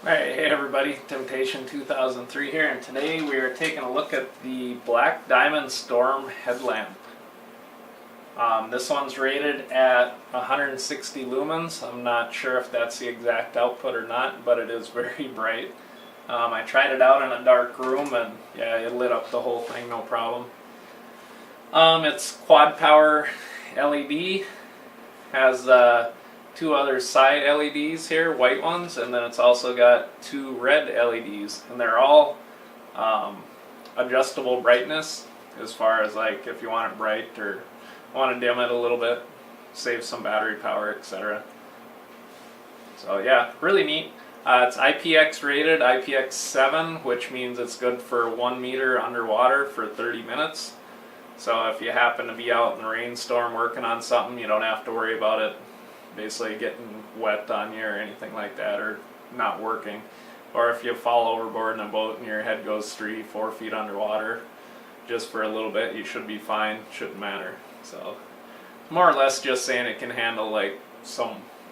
Alright, hey everybody, Temptation 2003 here, and today we are taking a look at the Black Diamond Storm headlamp. This one's rated at 160 lumens. I'm not sure if that's the exact output or not, but it is very bright. I tried it out in a dark room and yeah, it lit up the whole thing, no problem. It's quad power LED, has two other side LEDs here, white ones, and then it's also got two red LEDs, and they're all adjustable brightness as far as like if you want it bright or want to dim it a little bit, save some battery power, etc. So yeah, really neat. It's IPX rated, IPX7, which means it's good for 1 meter underwater for 30 minutes. So if you happen to be out in a rainstorm working on something, you don't have to worry about it basically getting wet on you or anything like that, or not working. Or if you fall overboard in a boat and your head goes 3-4 feet underwater just for a little bit, you should be fine, shouldn't matter. So more or less just saying it can handle like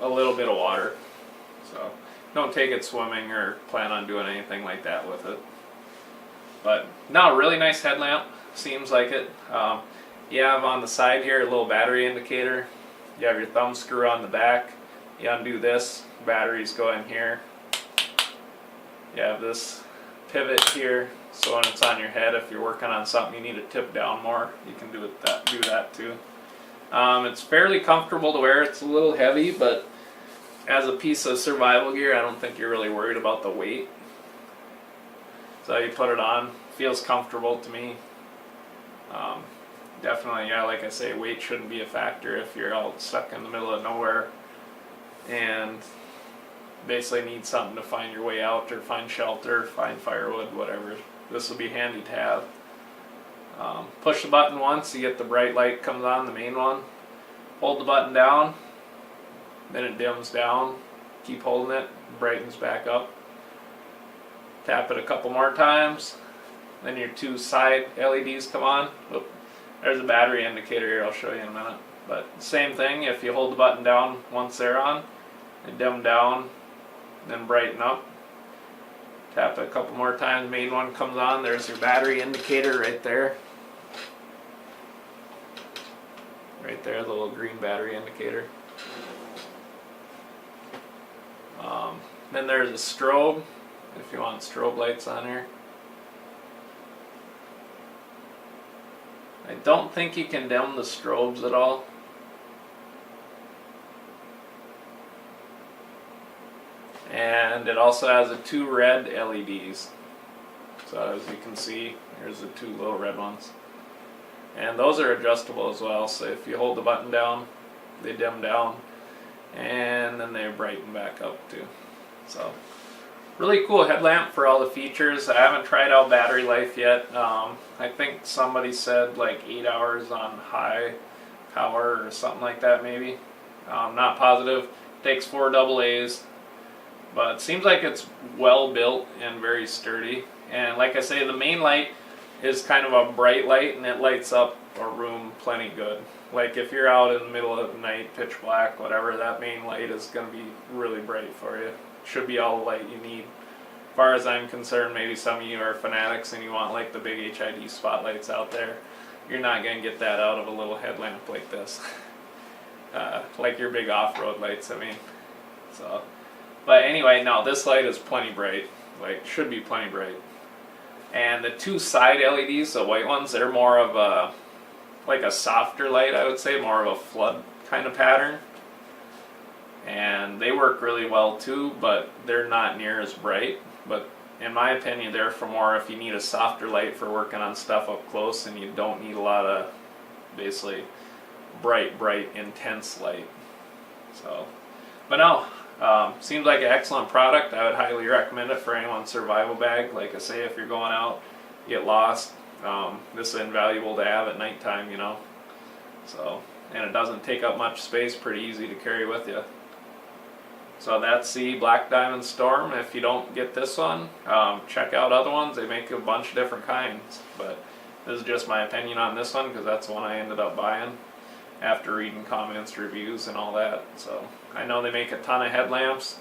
a little bit of water. So don't take it swimming or plan on doing anything like that with it. But no, really nice headlamp, seems like it. You have on the side here a little battery indicator. You have your thumb screw on the back. You undo this, batteries go in here. You have this pivot here, so when it's on your head, if you're working on something you need to tip down more, you can do that too. It's fairly comfortable to wear. It's a little heavy, but as a piece of survival gear, I don't think you're really worried about the weight. So you put it on, feels comfortable to me. Definitely, yeah, like I say, weight shouldn't be a factor if you're out stuck in the middle of nowhere and basically need something to find your way out or find shelter, find firewood, whatever. This will be handy to have. Push the button once, you get the bright light comes on, the main one. Hold the button down, then it dims down. Keep holding it, brightens back up. Tap it a couple more times, then your two side LEDs come on. Oop. There's a battery indicator here, I'll show you in a minute. But same thing, if you hold the button down once they're on, they dim down, then brighten up. Tap it a couple more times, main one comes on, there's your battery indicator right there. Right there, the little green battery indicator. Then there's a strobe, if you want strobe lights on here. I don't think you can dim the strobes at all. And it also has the two red LEDs. So as you can see, here's the two little red ones. And those are adjustable as well, so if you hold the button down, they dim down, and then they brighten back up too. So really cool headlamp for all the features. I haven't tried out battery life yet. I think somebody said like 8 hours on high power or something like that maybe. Not positive. Takes 4 AA's, but it seems like it's well built and very sturdy. And like I say, the main light is kind of a bright light and it lights up a room plenty good. Like if you're out in the middle of the night, pitch black, whatever, that main light is going to be really bright for you. Should be all the light you need. As far as I'm concerned, maybe some of you are fanatics and you want like the big HID spotlights out there. You're not going to get that out of a little headlamp like this. Like your big off-road lights, I mean. So, but anyway, no, this light is plenty bright. Like, should be plenty bright. And the two side LEDs, the white ones, they're more of a, like a softer light, I would say, more of a flood kind of pattern. And they work really well too, but they're not near as bright. But in my opinion, they're for more if you need a softer light for working on stuff up close and you don't need a lot of basically bright, intense light. So, but no, seems like an excellent product. I would highly recommend it for anyone's survival bag. Like I say, if you're going out, get lost, this is invaluable to have at nighttime, you know. So, and it doesn't take up much space, pretty easy to carry with you. So that's the Black Diamond Storm. If you don't get this one, check out other ones. They make a bunch of different kinds. But this is just my opinion on this one because that's the one I ended up buying. after reading comments, reviews, and all that. So I know they make a ton of headlamps.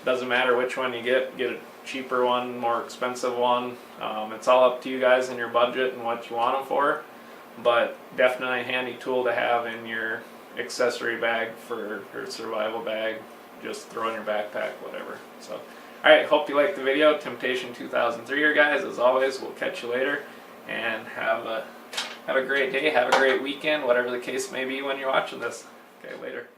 Doesn't matter which one you get a cheaper one, more expensive one. It's all up to you guys and your budget and what you want them for, but definitely a handy tool to have in your accessory bag for your survival bag. Just throw in your backpack, whatever. So, alright, hope you liked the video. Temptation 2003 here, guys. As always, we'll catch you later, and have a great day, have a great weekend, whatever the case may be when you're watching this. Okay, later.